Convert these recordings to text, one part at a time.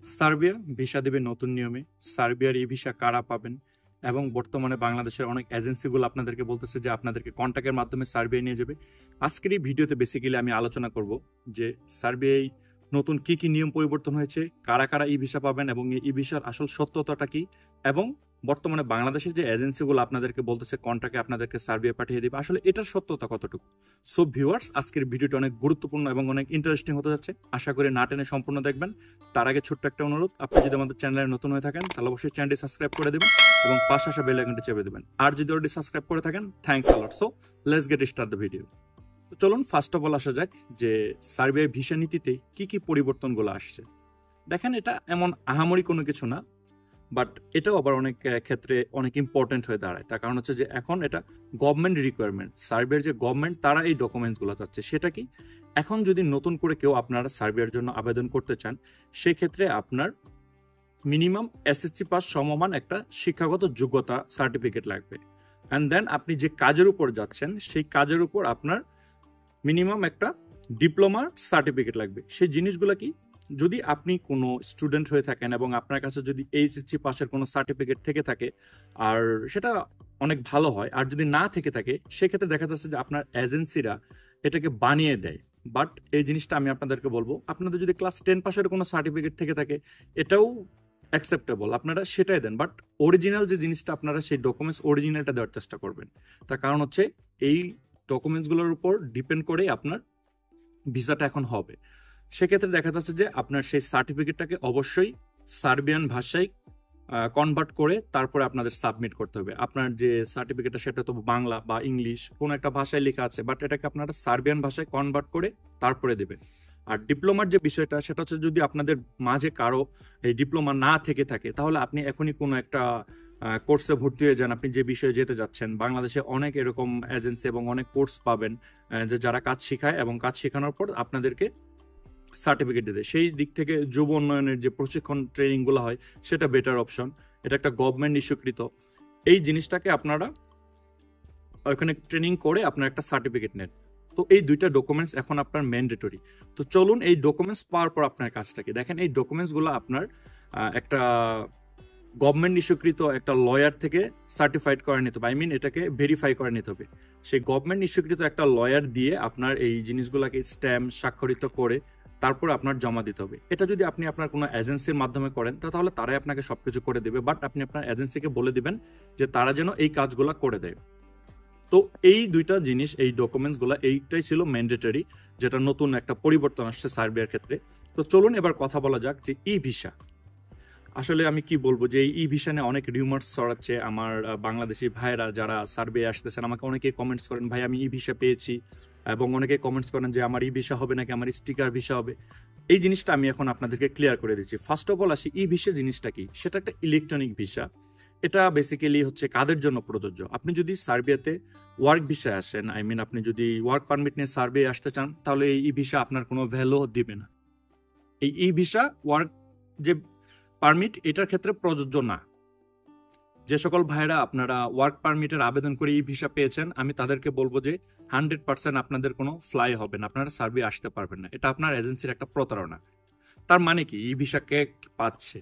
Serbia visa দেবে নতুন নিয়মে। সার্বিয়ার ই ভিসা কারা পাবেন এবং বর্তমানে বাংলাদেশের অনেক এজেন্সিগুলো আপনাদেরকে বলতেছে যে আপনাদেরকে কন্ট্যাক্টের মাধ্যমে সার্বিয়া নিয়ে যাবে। আজকের এই ভিডিওতে বেসিক্যালি আমি আলোচনা করব যে সার্বিয়ায় নতুন কি কি নিয়ম পরিবর্তন হয়েছে, কারা কারা ই ভিসা পাবেন এবং এই ই ভিসার আসল সত্যতাটা কি, এবং বর্তমানে বাংলাদেশের যে এজেন্সিগুলো আপনাদেরকে বলতেছে কন্ট্রাক্টে আপনাদেরকে সার্বিয়া পাঠিয়ে দেবে, আসলে এটার সত্যতা কতটুকু। সো ভিউয়ার্স, আজকের ভিডিওটা অনেক গুরুত্বপূর্ণ এবং অনেক ইন্টারেস্টিং হতে যাচ্ছে। আশা করি না টেনে সম্পূর্ণ দেখবেন। তার আগে ছোট্ট একটা অনুরোধ, আপনি যদি আমাদের চ্যানেলে নতুন হয়ে থাকেন তাহলে অবশ্যই চ্যানেলটি সাবস্ক্রাইব করে দেবেন এবং পাশে আসা বেল আইকনটি চেপে দেবেন। আর যদি অলরেডি সাবস্ক্রাইব করে থাকেন, thanks a lot. So let's get start the video. তো চলুন ফার্স্ট অফ অল আসা যাক যে সার্বিয়ার ভিসা নীতিতে কি কি পরিবর্তনগুলো আসছে। দেখেন, এটা এমন আহামরি কোনো কিছু না, বাট এটাও আবার অনেক ক্ষেত্রে অনেক ইম্পর্টেন্ট হয়ে দাঁড়ায়। তার কারণ হচ্ছে যে এখন এটা গভর্নমেন্ট রিকোয়ারমেন্ট, সার্বিয়ার যে গভর্নমেন্ট তারা এই ডকুমেন্টসগুলো চাচ্ছে। সেটা কি, এখন যদি নতুন করে কেউ আপনারা সার্বিয়ার জন্য আবেদন করতে চান, সেক্ষেত্রে আপনার মিনিমাম এসএসসি পাস সমমান একটা শিক্ষাগত যোগ্যতা সার্টিফিকেট লাগবে। অ্যান্ড দেন আপনি যে কাজের উপর যাচ্ছেন সেই কাজের উপর আপনার মিনিমাম একটা ডিপ্লোমার সার্টিফিকেট লাগবে। সেই জিনিসগুলো কি, যদি আপনি কোনো স্টুডেন্ট হয়ে থাকেন এবং আপনার কাছে যদি এইচএসসি পাসের কোনো সার্টিফিকেট থেকে থাকে, আর সেটা অনেক ভালো হয়, আর যদি না থেকে থাকে সেক্ষেত্রে দেখা যাচ্ছে যে আপনার এজেন্সিরা এটাকে বানিয়ে দেয়। বাট এই জিনিসটা আমি আপনাদেরকে বলবো, আপনাদের যদি ক্লাস 10 পাসের কোনো সার্টিফিকেট থেকে থাকে এটাও অ্যাকসেপ্টেবল, আপনারা সেটাই দেন। বাট অরিজিনাল যে জিনিসটা আপনারা সেই ডকুমেন্টস অরিজিনালটা দেওয়ার চেষ্টা করবেন। তার কারণ হচ্ছে এই ডকুমেন্টসগুলোর উপর ডিপেন্ড করেই আপনার ভিসাটা এখন হবে। সেক্ষেত্রে দেখা যাচ্ছে যে আপনার সেই সার্টিফিকেটটাকে অবশ্যই সার্বিয়ান ভাষায় কনভার্ট করে তারপরে আপনাদের সাবমিট করতে হবে। আপনার যে সার্টিফিকেটটা সেটা তো বাংলা বা ইংলিশ কোনো একটা ভাষায় লেখা আছে, বাট এটাকে আপনারা সার্বিয়ান ভাষায় কনভার্ট করে তারপরে দেবেন। আর ডিপ্লোমার যে বিষয়টা সেটা হচ্ছে, যদি আপনাদের মাঝে কারো এই ডিপ্লোমা না থেকে থাকে তাহলে আপনি এখনই কোনো একটা কোর্সে ভর্তি হয়ে যান। আপনি যে বিষয়ে যেতে যাচ্ছেন, বাংলাদেশে অনেক এরকম এজেন্সি এবং অনেক কোর্স পাবেন যে যারা কাজ শেখায় এবং কাজ শেখানোর পর আপনাদেরকে সার্টিফিকেট দিতে। সেই দিক থেকে যুব উন্নয়নের যে প্রশিক্ষণ ট্রেনিং গুলো হয় সেটা বেটার অপশন। এটা একটা গভর্নমেন্ট ইস্যুকৃত এই জিনিসটাকে আপনারা ওখানে ট্রেনিং করে আপনার একটা সার্টিফিকেট নেন। তো এই দুইটা ডকুমেন্টস এখন আপনার ম্যান্ডেটরি। তো চলুন এই ডকুমেন্টস পাওয়ার পর আপনার কাজটাকে দেখেন। এই ডকুমেন্টস গুলো আপনার একটা গভর্নমেন্ট ইস্যুকৃত একটা লয়ার থেকে সার্টিফাইড করে নিতে হবে, আই মিন এটাকে ভেরিফাই করে নিতে হবে। সেই গভর্নমেন্ট ইস্যুকৃত একটা লয়ার দিয়ে আপনার এই জিনিসগুলোকে স্ট্যাম্প স্বাক্ষরিত করে তারপর আপনার জমা দিতে হবে। এটা যদি আপনি আপনার কোনো এজেন্সির মাধ্যমে করেন তাহলে তারাই আপনাকে সবকিছু করে দেবে, বাট আপনি আপনার এজেন্সিকে বলে দিবেন যে তারা যেন এই কাজগুলো করে দেয়। তো এই দুইটা জিনিস, এই ডকুমেন্টসগুলো, এইটাই ছিল ম্যান্ডেটরি, যেটা নতুন একটা পরিবর্তন আসছে সার্বিয়ার ক্ষেত্রে। তো চলুন এবার কথা বলা যাক যে ই ভিসা। আসলে আমি কি বলবো যে এই ই ভিসা নিয়ে অনেক রিউমার্স ছড়াচ্ছে। আমার বাংলাদেশি ভাইরা যারা সার্ভে আসতেছেন আমাকে অনেকেই কমেন্টস করেন, ভাই আমি ই ভিসা পেয়েছি, এবং অনেকে কমেন্টস করেন যে আমার ই ভিসা হবে নাকি আমার স্টিকার ভিসা হবে। এই জিনিসটা আমি এখন আপনাদেরকে ক্লিয়ার করে দিচ্ছি। ফার্স্ট অফ অল আসি, ই ভিসা জিনিসটা কি। সেটা একটা ইলেকট্রনিক ভিসা। এটা বেসিক্যালি হচ্ছে কাদের জন্য প্রযোজ্য, আপনি যদি সার্বিয়াতে ওয়ার্ক ভিসায় আসেন, আই মিন আপনি যদি ওয়ার্ক পারমিট নিয়ে সার্ভে আসতে চান তাহলে এই ই ভিসা আপনার কোনো ভ্যালু দিবে না। এই ই ভিসা ওয়ার্ক যে পারমিট এটার ক্ষেত্রে প্রযোজ্য না। যে সকল ভাইরা আপনারা ওয়ার্ক পারমিটের আবেদন করে ই ভিসা পেয়েছেন, আমি তাদেরকে বলবো যে 100% আপনাদের কোনো ফ্লাই হবে না, আপনারা সার্বিয়া আসতে পারবেন না। এটা আপনার এজেন্সির একটা প্রতারণা। তার মানে কি, ই ভিসা কে পাচ্ছে,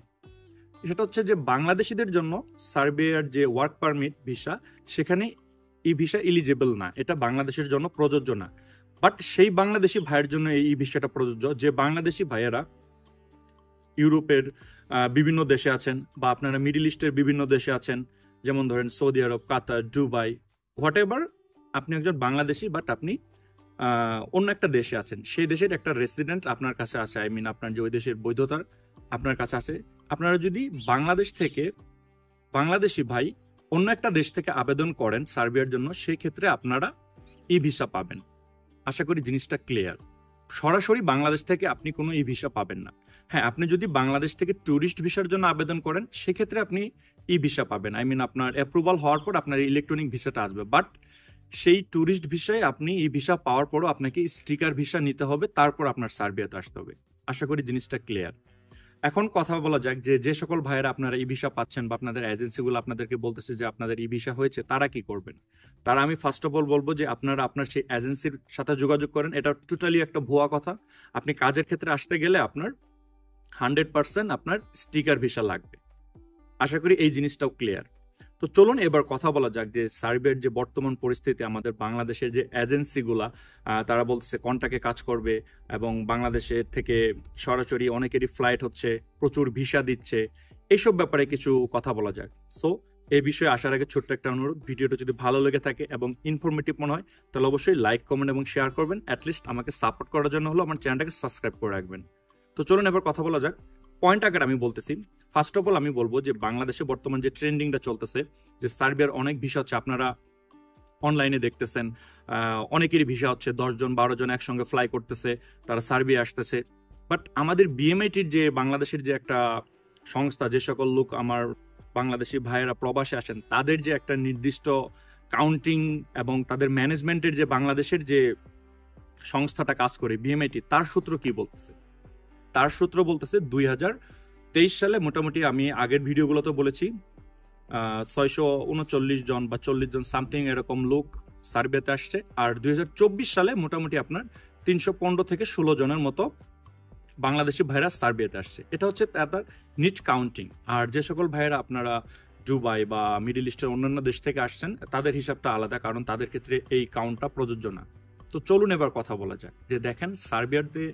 সেটা হচ্ছে যে বাংলাদেশিদের জন্য সার্বিয়ার যে ওয়ার্ক পারমিট ভিসা সেখানে ই ভিসা এলিজিবল না, এটা বাংলাদেশের জন্য প্রযোজ্য না। বাট সেই বাংলাদেশি ভাইয়ের জন্য এই ভিসাটা প্রযোজ্য যে বাংলাদেশি ভাইয়েরা ইউরোপের বিভিন্ন দেশে আছেন, বা আপনারা মিডল ইস্টের বিভিন্ন দেশে আছেন, যেমন ধরেন Saudi Arab, Qatar, Dubai, what ever. আপনি একজন বাংলাদেশি বাট আপনি অন্য একটা দেশে আছেন, সেই দেশের একটা রেসিডেন্ট আপনার কাছে আছে, আই মিন আপনার যে ওই দেশের বৈধতার আপনার কাছে আছে। আপনারা যদি বাংলাদেশ থেকে বাংলাদেশি ভাই অন্য একটা দেশ থেকে আবেদন করেন সার্বিয়ার জন্য, সেই ক্ষেত্রে আপনারা ই ভিসা পাবেন। আশা করি জিনিসটা ক্লিয়ার। সরাসরি বাংলাদেশ থেকে আপনি কোনো ই ভিসা পাবেন না। হ্যাঁ, আপনি যদি বাংলাদেশ থেকে ট্যুরিস্ট ভিসার জন্য আবেদন করেন সেক্ষেত্রে আপনি ই ভিসা পাবেন, আই মিন আপনার অ্যাপ্রুভাল হওয়ার পর আপনার ইলেকট্রনিক ভিসাটা আসবে। বাট সেই ট্যুরিস্ট ভিসায় আপনি ই ভিসা পাওয়ার পরও আপনাকে স্টিকার ভিসা নিতে হবে, তারপর আপনার সার্বিয়াতে আসতে হবে। আশা করি জিনিসটা ক্লিয়ার। এখন কথা বলা যাক যে যে সকল ভাইয়েরা আপনারা ই ভিসা পাচ্ছেন বা আপনাদের এজেন্সিগুলো আপনাদেরকে বলতেছে যে আপনাদের ই ভিসা হয়েছে, তারা কি করবেন। তারা আমি ফার্স্ট অফ অল বলবো যে আপনারা আপনার সেই এজেন্সির সাথে যোগাযোগ করেন। এটা টোটালি একটা ভুয়া কথা। আপনি কাজের ক্ষেত্রে আসতে গেলে আপনার 100% আপনার স্টিকার ভিসা লাগবে। আশা করি এই জিনিসটাও ক্লিয়ার। তো চলুন এবার কথা বলা যাক যে সার্বিয়ার যে বর্তমান পরিস্থিতি, আমাদের বাংলাদেশের যে এজেন্সিগুলা তারা বলতেছে কন্ট্রাক্টে কাজ করবে এবং বাংলাদেশের থেকে সরাসরি অনেকেরই ফ্লাইট হচ্ছে, প্রচুর ভিসা দিচ্ছে, এইসব ব্যাপারে কিছু কথা বলা যাক। সো এই বিষয়ে আসার আগে ছোট্ট একটা অনুরোধ, ভিডিওটা যদি ভালো লেগে থাকে এবং ইনফরমেটিভ মনে হয় তাহলে অবশ্যই লাইক, কমেন্ট এবং শেয়ার করবেন। অ্যাটলিস্ট আমাকে সাপোর্ট করার জন্য হলো আমার চ্যানেলটাকে সাবস্ক্রাইব করে রাখবেন। তো চলুন এবার কথা বলা যাক। পয়েন্ট আকারে আমি বলতেছি, ফার্স্ট অফ অল আমি বলবো যে বাংলাদেশে বর্তমান যে ট্রেন্ডিংটা চলতেছে যে সার্বিয়ার অনেক ভিসা হচ্ছে, আপনারা অনলাইনে দেখতেছেন অনেকেরই ভিসা হচ্ছে, 10 জন 12 জন একসঙ্গে ফ্লাই করতেছে, তারা সার্বিয়া আসতেছে। বাট আমাদের বিএমআইটির যে বাংলাদেশের যে একটা সংস্থা, যে সকল লোক আমার বাংলাদেশি ভাইয়েরা প্রবাসে আসেন, তাদের যে একটা নির্দিষ্ট কাউন্টিং এবং তাদের ম্যানেজমেন্টের যে বাংলাদেশের যে সংস্থাটা কাজ করে বিএমআইটি, তার সূত্র কি বলতেছে? তার সূত্র বলতেছে 2023 সালে মোটামুটি, আমি আগের ভিডিওগুলোতে বলেছি 639 জন বা 40 জন সামথিং এরকম লোক সার্বিয়াতে আসছে। আর 2024 সালে মোটামুটি আপনার 315 থেকে 16 জনের মতো বাংলাদেশি ভাইরা সার্বিয়াতে আসছে। এটা হচ্ছে তার নিট কাউন্টিং। আর যে সকল ভাইরা আপনারা দুবাই বা মিডল ইস্টের অন্যান্য দেশ থেকে আসছেন, তাদের হিসাবটা আলাদা, কারণ তাদের ক্ষেত্রে এই কাউন্টটা প্রযোজ্য না। তো চলুন এবার কথা বলা যাক যে দেখেন সার্বিয়াতে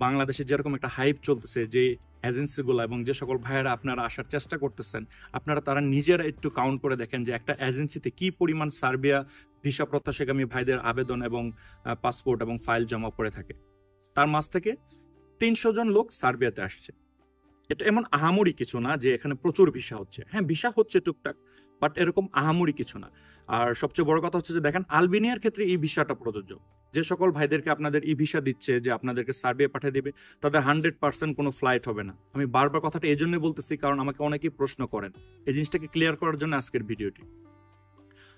বাংলাদেশে যেরকম একটা হাইপ চলতেছে, যে এজেন্সিগুলো এবং যে সকল ভাইয়েরা আপনারা আসার চেষ্টা করতেছেন, আপনারা তারা নিজেরা একটু কাউন্ট করে দেখেন যে একটা এজেন্সিতে কি পরিমাণ সার্বিয়া ভিসা প্রত্যাশাগামী ভাইদের আবেদন এবং পাসপোর্ট এবং ফাইল জমা পড়ে থাকে। তার মাঝ থেকে 300 জন লোক সার্বিয়াতে আসছে। এটা এমন আহামরি কিছু না যে এখানে প্রচুর ভিসা হচ্ছে। হ্যাঁ, ভিসা হচ্ছে টুকটাক, বাট এরকম আহামরি কিছু না। আর সবচেয়ে বড় কথা হচ্ছে যে দেখেন আলবেনিয়ার ক্ষেত্রে এই ভিসাটা প্রযোজ্য। যে সকল ভাইদেরকে আপনাদের ই ভিসা দিচ্ছে যে আপনাদেরকে সার্বিয়া পাঠিয়ে দিবে, তাদের 100% কোনো ফ্লাইট হবে না। আমি বারবার কথাটা এই জন্যই বলতেছি কারণ আমাকে অনেকেই প্রশ্ন করেন। এই জিনিসটাকে ক্লিয়ার করার জন্য আজকের ভিডিওটি।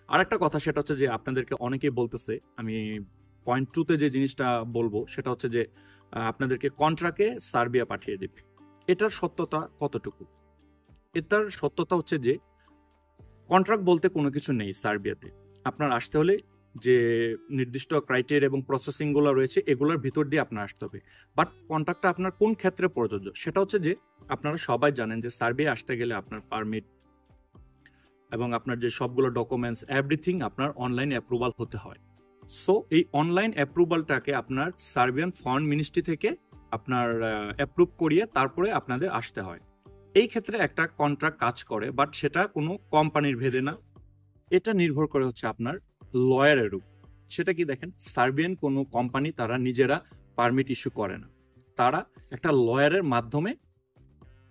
আর একটা কথা, সেটা হচ্ছে যে আপনাদেরকে অনেকেই বলতেছে, আমি পয়েন্ট 2-তে যে জিনিসটা বলবো সেটা হচ্ছে যে আপনাদেরকে কন্ট্রাক্টে সার্বিয়া পাঠিয়ে দেবে। এটার সত্যতা কতটুকু? এটার সত্যতা হচ্ছে যে কন্ট্রাক্ট বলতে কোনো কিছু নেই সার্বিয়াতে। আপনার আসতে হলে যে নির্দিষ্ট ক্রাইটেরিয়া এবং প্রসেসিং গুলো রয়েছে, এগুলোর ভিতর দিয়ে আপনার আসতে হবে। বাট কন্ট্রাক্টটা আপনার কোন ক্ষেত্রে প্রযোজ্য সেটা হচ্ছে যে আপনারা সবাই জানেন যে সার্বিয়া আসতে গেলে আপনার পারমিট এবং আপনার যে সবগুলো ডকুমেন্টস এভরিথিং আপনার অনলাইন অ্যাপ্রুভাল হতে হয়। সো এই অনলাইন অ্যাপ্রুভালটাকে আপনার সার্বিয়ান ফরেন মিনিস্ট্রি থেকে আপনার অ্যাপ্রুভ করিয়ে তারপরে আপনাদের আসতে হয়। এই ক্ষেত্রে একটা কন্ট্রাক্ট কাজ করে, বাট সেটা কোনো কোম্পানির ভেদে না, এটা নির্ভর করে হচ্ছে আপনার লয়ারের উপর। সেটা কি দেখেন, সার্বিয়ান কোনো কোম্পানি তারা নিজেরা পারমিট ইস্যু করে না, তারা একটা লয়ারের মাধ্যমে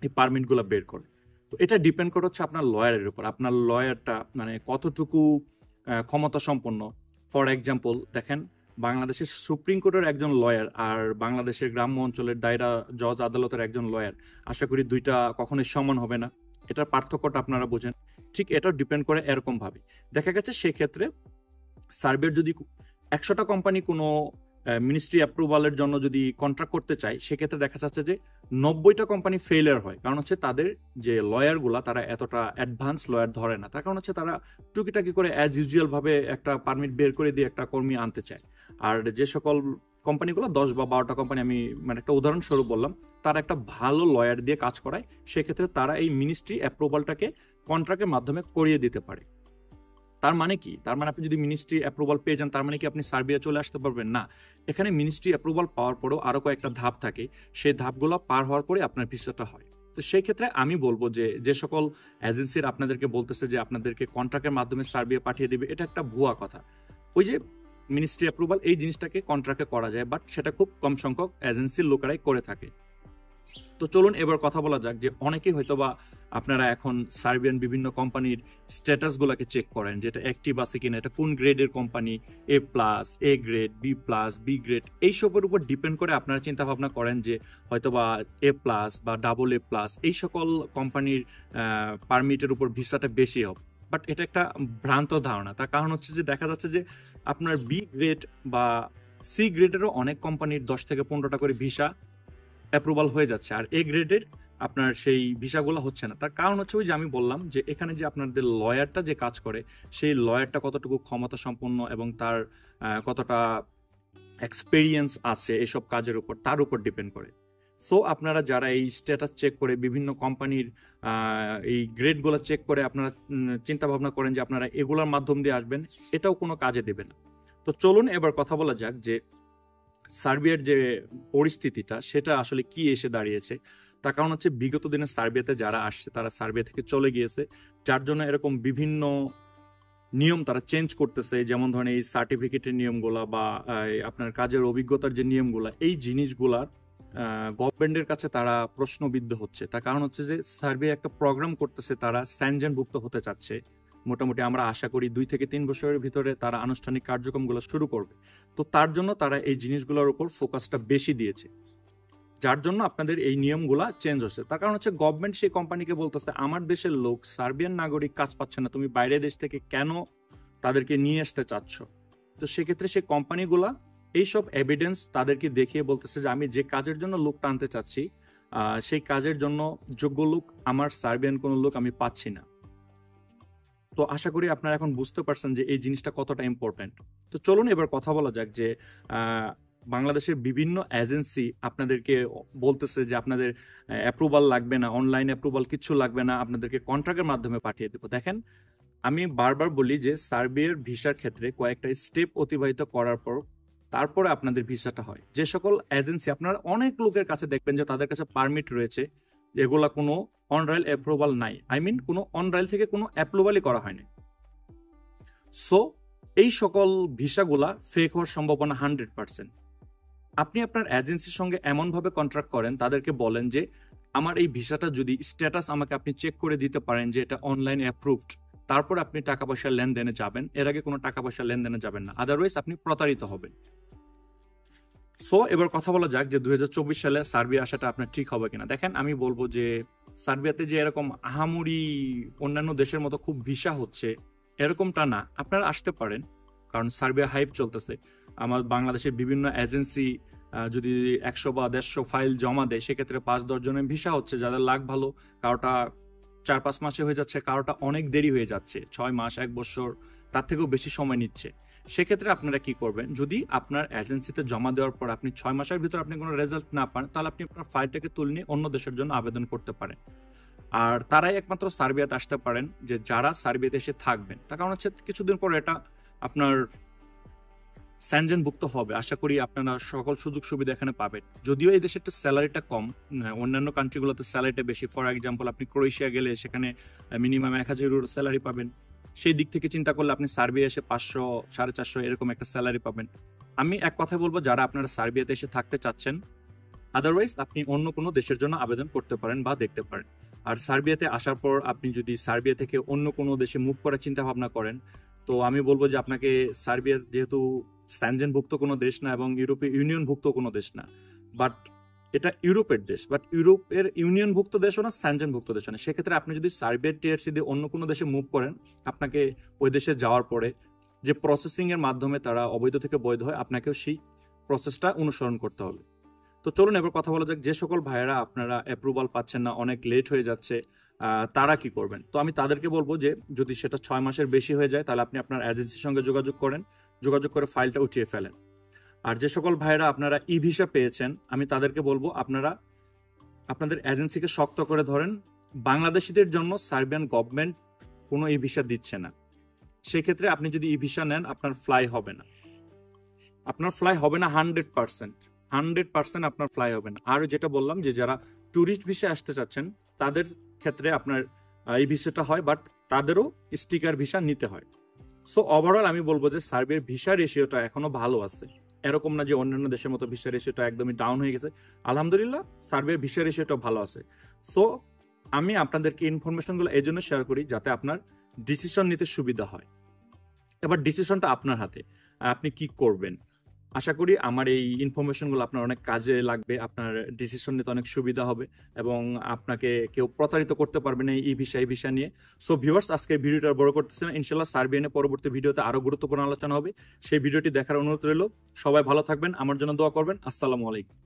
এই পারমিটগুলো বের করে। তো এটা ডিপেন্ড করে হচ্ছে আপনার লয়ারের উপর, আপনার লয়ারটা মানে কতটুকু ক্ষমতা সম্পন্ন। ফর এক্সাম্পল দেখেন, বাংলাদেশের সুপ্রিম কোর্টের একজন লয়ার আর বাংলাদেশের গ্রাম্য অঞ্চলের দায়রা জজ আদালতের একজন লয়ার, আশা করি দুইটা কখনোই সমান হবে না। এটার পার্থক্যটা আপনারা বোঝেন। ঠিক এটা ডিপেন্ড করে এরকম ভাবে। দেখা গেছে সেক্ষেত্রে সার্বিয়ার যদি 100টা কোম্পানি কোনো মিনিস্ট্রি অ্যাপ্রুভালের জন্য যদি কন্ট্রাক্ট করতে চায়, সেক্ষেত্রে দেখা যাচ্ছে যে 90টা কোম্পানি ফেলিয়ার হয়। কারণ হচ্ছে তাদের যে লয়ারগুলা তারা এতটা অ্যাডভান্স লয়ার ধরে না। তার কারণ হচ্ছে তারা টুকিটাকি করে অ্যাজ ইউজুয়াল ভাবে একটা পারমিট বের করে দিয়ে একটা কর্মী আনতে চায়। আর যে সকল কোম্পানিগুলো 10 বা 12টা কোম্পানি, আমি মানে একটা উদাহরণস্বরূপ বললাম, তারা একটা ভালো লয়ার দিয়ে কাজ করায়, সেক্ষেত্রে তারা এই মিনিস্ট্রি অ্যাপ্রুভালটাকে কন্ট্রাক্টের মাধ্যমে করিয়ে দিতে পারে। তার মানে কি? তার মানে আপনি যদি মিনিস্ট্রি অ্যাপ্রুভাল পেয়ে যান, তার মানে কি আপনি সার্বিয়া চলে আসতে পারবেন? না, এখানে মিনিস্ট্রি অ্যাপ্রুভাল পাওয়ার পরেও আরো কয়েকটা ধাপ থাকে, সেই ধাপগুলো পার হওয়ার পরে আপনার ভিসাটা হয়। তো সেই ক্ষেত্রে আমি বলবো যে যে সকল এজেন্সির আপনাদেরকে বলতেছে যে আপনাদেরকে কন্ট্রাক্টের মাধ্যমে সার্বিয়া পাঠিয়ে দিবে, এটা একটা ভুয়া কথা। ওই যে মিনিস্ট্রি অ্যাপ্রুভাল এই জিনিসটাকে কন্ট্রাক্টে করা যায়, বাট সেটা খুব কম সংখ্যক এজেন্সির লোকেরাই করে থাকে। তো চলুন এবার কথা বলা যাক যে অনেকেই হয়তোবা আপনারা এখন সার্বিয়ান বিভিন্ন কোম্পানির স্ট্যাটাস গুলাকে চেক করেন, যেটা অ্যাক্টিভ আছে কিনা, এটা কোন গ্রেডের company, A+, A grade, B+, B grade, এইসবের উপর ডিপেন্ড করে আপনারা চিন্তা ভাবনা করেন যে হয়তোবা A+ বা AA+, এই সকল কোম্পানির পারমিটের উপর ভিসাটা বেশি হবে। বাট এটা একটা ভ্রান্ত ধারণা। তার কারণ হচ্ছে যে দেখা যাচ্ছে যে আপনার B গ্রেড বা C গ্রেডেরও অনেক কোম্পানির 10 থেকে 15টা করে ভিসা অ্যাপ্রুভাল হয়ে যাচ্ছে, আর A গ্রেডের আপনার সেই ভিসাগুলো হচ্ছে না। তার কারণ হচ্ছে ওই যে আমি বললাম যে এখানে যে আপনাদের লয়ারটা যে কাজ করে, সেই লয়ারটা কতটুকু ক্ষমতা সম্পন্ন এবং তার কতটা এক্সপেরিয়েন্স আছে এসব কাজের উপর, তার উপর ডিপেন্ড করে। সো আপনারা যারা এই স্ট্যাটাস চেক করে বিভিন্ন কোম্পানির এই গ্রেডগুলো চেক করে আপনারা চিন্তা ভাবনা করেন যে আপনারা এগুলোর মাধ্যম দিয়ে আসবেন, এটাও কোনো কাজে দেবে না। তো চলুন এবার কথা বলা যাক যে সার্বিয়ার যে পরিস্থিতিটা সেটা আসলে কি এসে দাঁড়িয়েছে। তার কারণ হচ্ছে বিগত দিনে সার্বিয়াতে যারা আসছে তারা সার্বিয়া থেকে চলে গিয়েছে, যার জন্য এরকম বিভিন্ন নিয়ম তারা চেঞ্জ করতেছে। যেমন ধরেন এই সার্টিফিকেটের নিয়মগুলা বা আপনার কাজের অভিজ্ঞতার যে নিয়মগুলা, এই জিনিসগুলার গভর্নমেন্টের কাছে তারা প্রশ্নবিদ্ধ হচ্ছে। তার কারণ হচ্ছে যে সার্বিয়া একটা প্রোগ্রাম করতেছে, তারা স্যানজেনভুক্ত হতে চাচ্ছে। মোটামুটি আমরা আশা করি 2 থেকে 3 বছরের ভিতরে তারা আনুষ্ঠানিক কার্যক্রমগুলো শুরু করবে। তো তার জন্য তারা এই জিনিসগুলোর উপর ফোকাসটা বেশি দিয়েছে, যার জন্য আপনাদের এই নিয়মগুলা চেঞ্জ হচ্ছে। তার কারণ হচ্ছে গভর্নমেন্ট সেই কোম্পানিকে বলতেছে আমার দেশের লোক সার্বিয়ান নাগরিক কাজ পাচ্ছে না, তুমি বাইরের দেশ থেকে কেন তাদেরকে নিয়ে আসতে চাচ্ছ। তো সেক্ষেত্রে সেই কোম্পানিগুলা এইসব এভিডেন্স তাদেরকে দেখিয়ে বলতেছে যে আমি যে কাজের জন্য লোকটা আনতে চাচ্ছি সেই কাজের জন্য যোগ্য লোক আমার সার্বিয়ান কোনো লোক আমি পাচ্ছি না। তো আশা করি আপনারা এখন বুঝতে পারছেন যে এই জিনিসটা কতটা ইম্পর্টেন্ট। তো চলুন এবার কথা বলা যাক যে বাংলাদেশের বিভিন্ন এজেন্সি আপনাদেরকে বলতেছে যে আপনাদের অ্যাপ্রুভাল লাগবে না, অনলাইন অ্যাপ্রুভাল কিছু লাগবে না, আপনাদেরকে কন্ট্রাক্টের মাধ্যমে পাঠিয়ে দেবো। দেখেন, আমি বারবার বলি যে সার্বিয়ার ভিসার ক্ষেত্রে কয়েকটা স্টেপ অতিবাহিত করার পর তারপরে আপনাদের ভিসাটা হয়। যে সকল এজেন্সি আপনারা অনেক লোকের কাছে দেখবেন যে তাদের কাছে পারমিট রয়েছে, এগুলা কোনো অনরাইল অ্যাপ্রুভাল নাই, কোনো অনরাইল থেকে কোনো অ্যাপ্রুভালই করা হয়নি। সো এই সকল ভিসাগুলা ফেক হওয়ার সম্ভাবনা 100%। আপনি আপনার এজেন্সির সঙ্গে এমনভাবে কন্ট্রাক্ট করেন, তাদেরকে বলেন যে আমার এই ভিসাটা যদি স্ট্যাটাস আমাকে আপনি চেক করে দিতে পারেন যে এটা অনলাইন অ্যাপ্রুভড, তারপর আপনি টাকা পয়সা লেনদেনে যাবেন। এর আগে কোনো টাকা পয়সা লেনদেনে যাবেন না, আদারওয়াইজ আপনি প্রতারিত হবেন। সো এবার কথা বলা যাক যে 2024 সালে সার্বিয়া আসাটা আপনার ঠিক হবে কিনা। দেখেন, আমি বলবো যে সার্বিয়াতে যে এরকম আহামরি অন্যান্য দেশের মতো খুব ভিসা হচ্ছে এরকমটা না। আপনারা আসতে পারেন, কারণ সার্বিয়া হাইপ চলতেছে। আমার বাংলাদেশের বিভিন্ন এজেন্সি যদি 100 বা 150 ফাইল জমা দেয়, সেক্ষেত্রে 5-10 জনের ভিসা হচ্ছে, যাদের লাখ ভালো। কারোটা 4-5 মাসে হয়ে যাচ্ছে, কারোটা অনেক দেরি হয়ে যাচ্ছে, 6 মাস 1 বছর, তার থেকেও বেশি সময় নিচ্ছে। সেক্ষেত্রে আপনারা কি করবেন, যদি আপনার এজেন্সিতে জমা দেওয়ার পর আপনি 6 মাসের ভিতর আপনি কোনো রেজাল্ট না পান, তাহলে আপনি আপনার ফাইলটাকে তুলে নিয়ে অন্য দেশের জন্য আবেদন করতে পারেন। আর তারাই একমাত্র সার্বিয়াতে আসতে পারেন যে যারা সার্বিয়াতে এসে থাকবেন। তার কারণ হচ্ছে কিছুদিন পর এটা আপনার স্যানজেনভুক্ত হবে। আশা করি আপনারা সকল সুযোগ সুবিধা এখানে পাবেন। যদিও এই দেশের স্যালারিটা কম, অন্যান্য কান্ট্রিগুলোতে স্যালারিটা বেশি। ফর এক্সাম্পল, আপনি ক্রোয়েশিয়া গেলে সেখানে মিনিমাম 1000 ইউরো স্যালারি পাবেন। সেই দিক থেকে চিন্তা করলে আপনি সার্বিয়া এসে 500, 450 এরকম একটা স্যালারি পাবেন। আমি এক কথা বলবো, যারা আপনারা সার্বিয়াতে এসে থাকতে চাচ্ছেন, আদারওয়াইজ আপনি অন্য কোনো দেশের জন্য আবেদন করতে পারেন বা দেখতে পারেন। আর সার্বিয়াতে আসার পর আপনি যদি সার্বিয়া থেকে অন্য কোনো দেশে মুভ করার চিন্তা ভাবনা করেন, তো আমি বলবো যে আপনাকে সার্বিয়া যেহেতু স্যানজেনভুক্ত কোনো দেশ না এবং ইউরোপীয় ইউনিয়নভুক্ত কোনো দেশ না, বাট এটা ইউরোপের দেশ, বাট ইউরোপের ইউনিয়নভুক্ত দেশও না, স্যানজেনভুক্ত দেশও না। সেক্ষেত্রে আপনি যদি সার্বিয়ার টিআরসি দিয়ে অন্য কোনো দেশে মুভ করেন, আপনাকে ওই দেশে যাওয়ার পরে যে প্রসেসিং এর মাধ্যমে তারা অবৈধ থেকে বৈধ হয়, আপনাকেও সেই প্রসেসটা অনুসরণ করতে হবে। তো চলুন এবার কথা বলা যাক যে সকল ভাইয়েরা আপনারা অ্যাপ্রুভাল পাচ্ছেন না, অনেক লেট হয়ে যাচ্ছে, তারা কি করবেন। তো আমি তাদেরকে বলবো যে যদি সেটা 6 মাসের বেশি হয়ে যায়, তাহলে আপনি আপনার এজেন্সির সঙ্গে যোগাযোগ করে ফাইলটা উঠিয়ে ফেলেন। আর যে সকল ভাইয়েরা আপনারা ই ভিসা পেয়েছেন, আমি তাদেরকে বলবো আপনারা আপনাদের এজেন্সিকে শক্ত করে ধরেন। বাংলাদেশিদের জন্য সার্বিয়ান গভর্নমেন্ট কোনো ই ভিসা দিচ্ছে না। সেক্ষেত্রে আপনি যদি ই ভিসা নেন, আপনার ফ্লাই হবে না। 100% আপনার ফ্লাই হবে না। আর যেটা বললাম যে যারা ট্যুরিস্ট ভিসা আসতে চাচ্ছেন, তাদের ক্ষেত্রে আপনার এই ভিসাটা হয়, বাট তাদেরও স্টিকার ভিসা নিতে হয়। সো ওভারঅল আমি বলবো যে সার্বিয়ার ভিসা রেশিওটা এখনো ভালো আছে। এরকম না যে অন্যান্য দেশের মতো ভিসা রেশিওটা একদমই ডাউন হয়ে গেছে। আলহামদুলিল্লাহ, সার্বিয়ার ভিসা রেশিওটা ভালো আছে। সো আমি আপনাদেরকে ইনফরমেশনগুলো এই জন্য শেয়ার করি যাতে আপনার ডিসিশন নিতে সুবিধা হয়। এবার ডিসিশনটা আপনার হাতে, আপনি কি করবেন। আশা করি আমার এই ইনফরমেশনগুলো আপনার অনেক কাজে লাগবে, আপনার ডিসিশন নিতে অনেক সুবিধা হবে এবং আপনাকে কেউ প্রতারিত করতে পারবে না এই ভিসা নিয়ে। সো ভিউয়ার্স, আজকে ভিডিওটা বড় করতেছে না, ইনশাল্লাহ সার্বিয়ানের পরবর্তী ভিডিওতে আরো গুরুত্বপূর্ণ আলোচনা হবে। সেই ভিডিওটি দেখার অনুরোধ রইল। সবাই ভালো থাকবেন, আমার জন্য দোয়া করবেন। আসসালামু আলাইকুম।